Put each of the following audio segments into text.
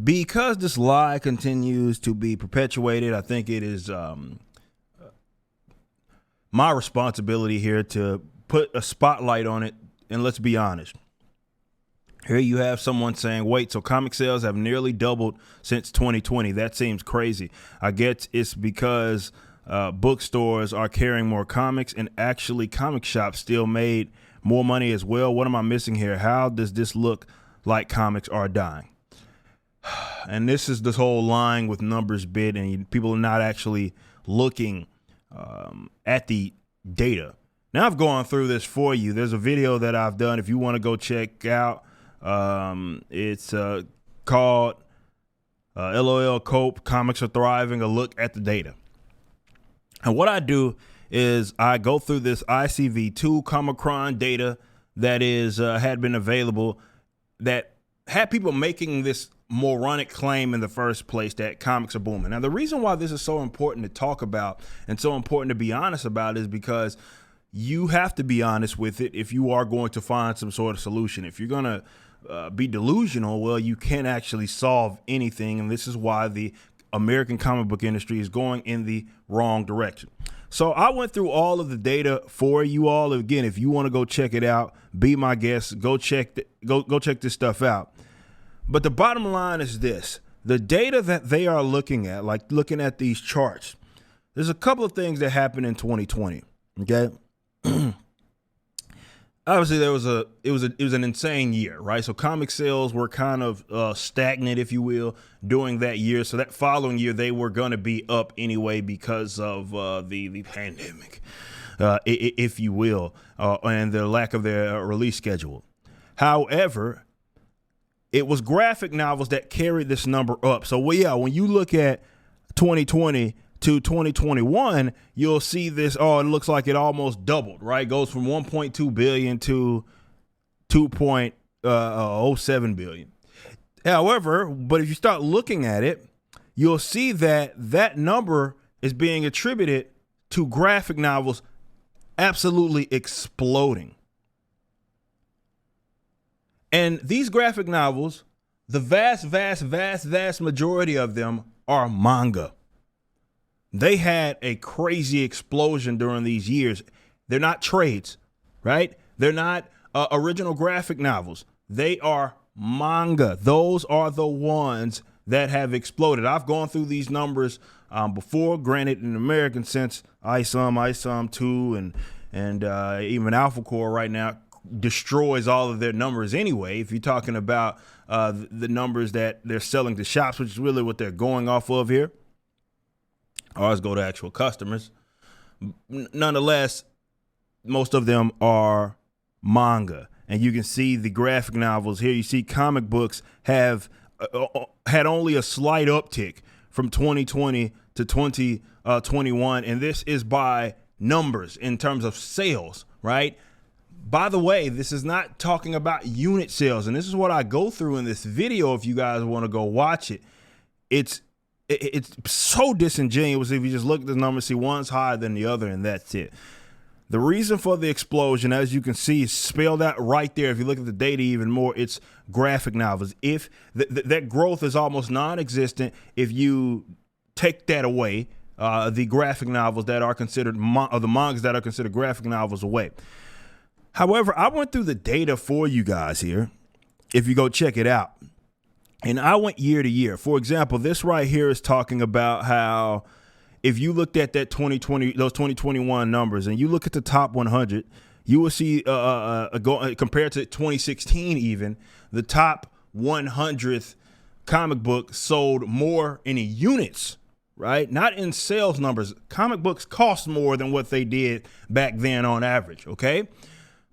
Because this lie continues to be perpetuated, I think it is my responsibility here to put a spotlight on it. And let's be honest. Here you have someone saying, wait, so comic sales have nearly doubled since 2020. That seems crazy. I guess it's because bookstores are carrying more comics, and actually comic shops still made more money as well. What am I missing here? How does this look like comics are dying? And this is this whole lying with numbers bit, and people are not actually looking at the data. Now I've gone through this for you. There's a video that I've done if you want to go check out. It's called LOL Cope, Comics Are Thriving, a look at the data. And what I do is I go through this ICV2 Comicron data that is had been available that had people making this moronic claim in the first place that comics are booming. Now, the reason why this is so important to talk about and so important to be honest about is because you have to be honest with it if you are going to find some sort of solution. If you're going to be delusional, well, you can't actually solve anything. And this is why the American comic book industry is going in the wrong direction. So I went through all of the data for you all. Again, if you want to go check it out, be my guest, go check this stuff out. But the bottom line is this. The data that they are looking at, like looking at these charts, there's a couple of things that happened in 2020, okay? Obviously, it was an insane year, right? So comic sales were kind of stagnant, if you will, during that year. So that following year, they were going to be up anyway because of the pandemic, if you will, and the lack of their release schedule. However, it was graphic novels that carried this number up. So, well, yeah, when you look at 2020 to 2021, you'll see this, it looks like it almost doubled, right? Goes from 1.2 billion to 2.07 billion. However, but if you start looking at it, you'll see that that number is being attributed to graphic novels absolutely exploding. And these graphic novels, the vast majority of them are manga. They had a crazy explosion during these years. They're not trades, right? They're not original graphic novels. They are manga. Those are the ones that have exploded. I've gone through these numbers before. Granted, in American sense, ISOM 2, and even Alpha Core right now destroys all of their numbers anyway. If you're talking about the numbers that they're selling to shops, which is really what they're going off of here. Ours go to actual customers. Nonetheless, most of them are manga. And you can see the graphic novels here. You see comic books have had only a slight uptick from 2020 to 2021. And this is by numbers in terms of sales, right? By the way, this is not talking about unit sales. And this is what I go through in this video if you guys want to go watch it. It's so disingenuous if you just look at the numbers, see one's higher than the other, and that's it. The reason for the explosion, as you can see, is spelled out right there. If you look at the data even more, it's graphic novels. If that growth is almost non-existent, if you take that away, the graphic novels that are considered, or the mangas that are considered graphic novels away. However, I went through the data for you guys here, if you go check it out. And I went year to year. For example, this right here is talking about how if you looked at that 2020, those 2021 numbers, and you look at the top 100, you will see compared to 2016 even, the top 100th comic book sold more in units, right? Not in sales numbers. Comic books cost more than what they did back then on average, okay?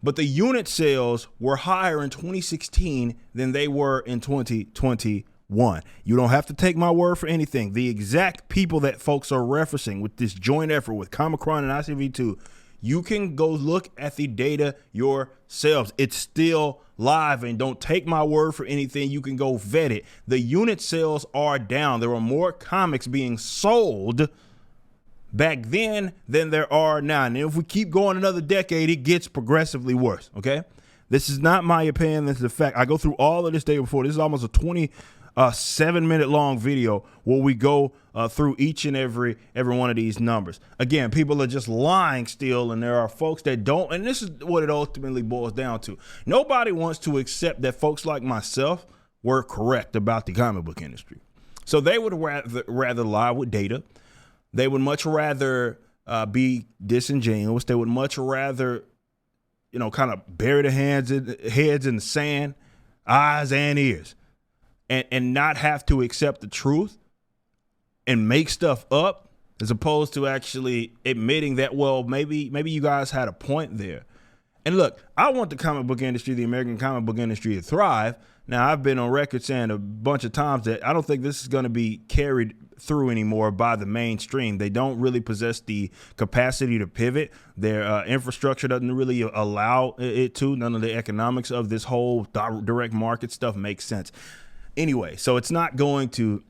But the unit sales were higher in 2016 than they were in 2021. You don't have to take my word for anything. The exact people that folks are referencing with this joint effort with Comicron and ICV2, you can go look at the data yourselves. It's still live, and don't take my word for anything. You can go vet it. The unit sales are down. There are more comics being sold back then than there are now. And if we keep going another decade, it gets progressively worse, okay? This is not my opinion. This is a fact. I go through all of this data before. This is almost a 20 a 7-minute long video where we go through each and every one of these numbers. Again, people are just lying still, and there are folks that don't, and this is what it ultimately boils down to. Nobody wants to accept that folks like myself were correct about the comic book industry. So they would rather lie with data. They would much rather be disingenuous. They would much rather, kind of bury their heads in the sand, eyes and ears, and not have to accept the truth and make stuff up, as opposed to actually admitting that, well, maybe you guys had a point there. And look, I want the comic book industry, the American comic book industry, to thrive. Now, I've been on record saying a bunch of times that I don't think this is going to be carried through anymore by the mainstream. They don't really possess the capacity to pivot. Their infrastructure doesn't really allow it to. None of the economics of this whole direct market stuff makes sense. Anyway, so it's not going to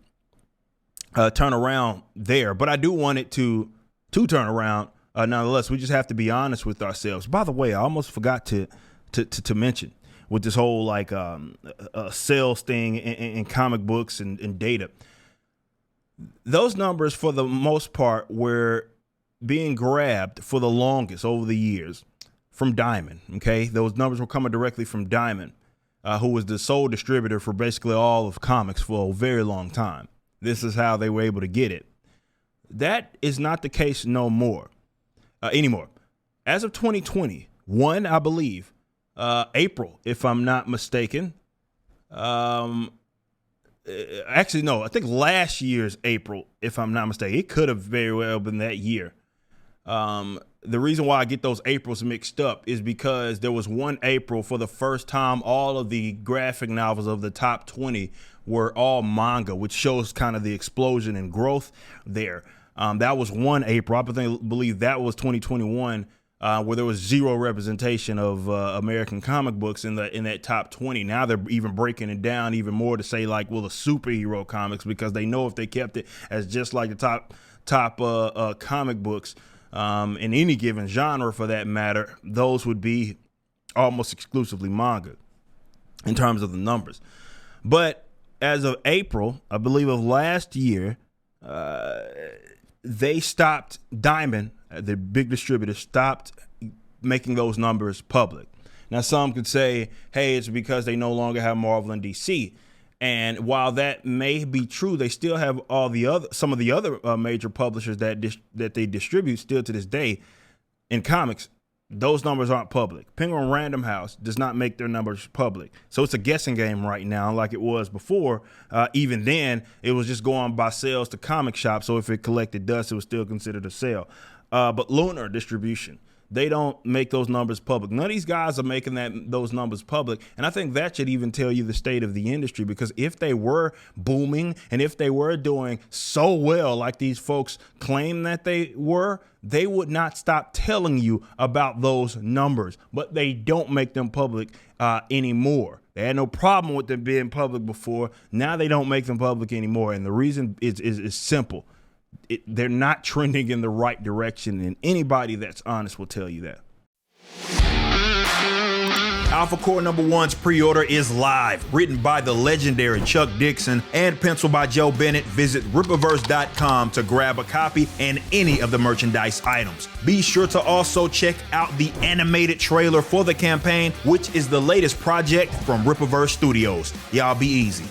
turn around there, but I do want it to turn around. Nonetheless, we just have to be honest with ourselves. By the way, I almost forgot to mention with this whole sales thing in comic books and data. Those numbers, for the most part, were being grabbed for the longest over the years from Diamond. Okay, those numbers were coming directly from Diamond, who was the sole distributor for basically all of comics for a very long time. This is how they were able to get it. That is not the case anymore. As of 2021, I believe, April, if I'm not mistaken. Actually, no, I think last year's April, if I'm not mistaken. It could have very well been that year. The reason why I get those Aprils mixed up is because there was one April for the first time all of the graphic novels of the top 20 were all manga, which shows kind of the explosion in growth there. That was one April. I believe that was 2021, where there was zero representation of American comic books in that top 20. Now they're even breaking it down even more to say, like, well, the superhero comics, because they know if they kept it as just like the top comic books in any given genre, for that matter, those would be almost exclusively manga in terms of the numbers. But as of April, I believe, of last year, they stopped, Diamond, the big distributor, stopped making those numbers public. Now, some could say, hey, it's because they no longer have Marvel and DC. And while that may be true, they still have some of the other major publishers that they distribute still to this day in comics. Those numbers aren't public. Penguin Random House does not make their numbers public. So it's a guessing game right now, like it was before. Even then, it was just going by sales to comic shops. So if it collected dust, it was still considered a sale. But Lunar Distribution, they don't make those numbers public. None of these guys are making those numbers public. And I think that should even tell you the state of the industry, because if they were booming and if they were doing so well like these folks claim that they were, they would not stop telling you about those numbers. But they don't make them public anymore. They had no problem with them being public before. Now they don't make them public anymore. And the reason is simple. They're not trending in the right direction, and anybody that's honest will tell you that. Alpha Core #1's pre-order is live. Written by the legendary Chuck Dixon and penciled by Joe Bennett. Visit Rippaverse.com to grab a copy and any of the merchandise items. Be sure to also check out the animated trailer for the campaign, which is the latest project from Rippaverse Studios. Y'all be easy.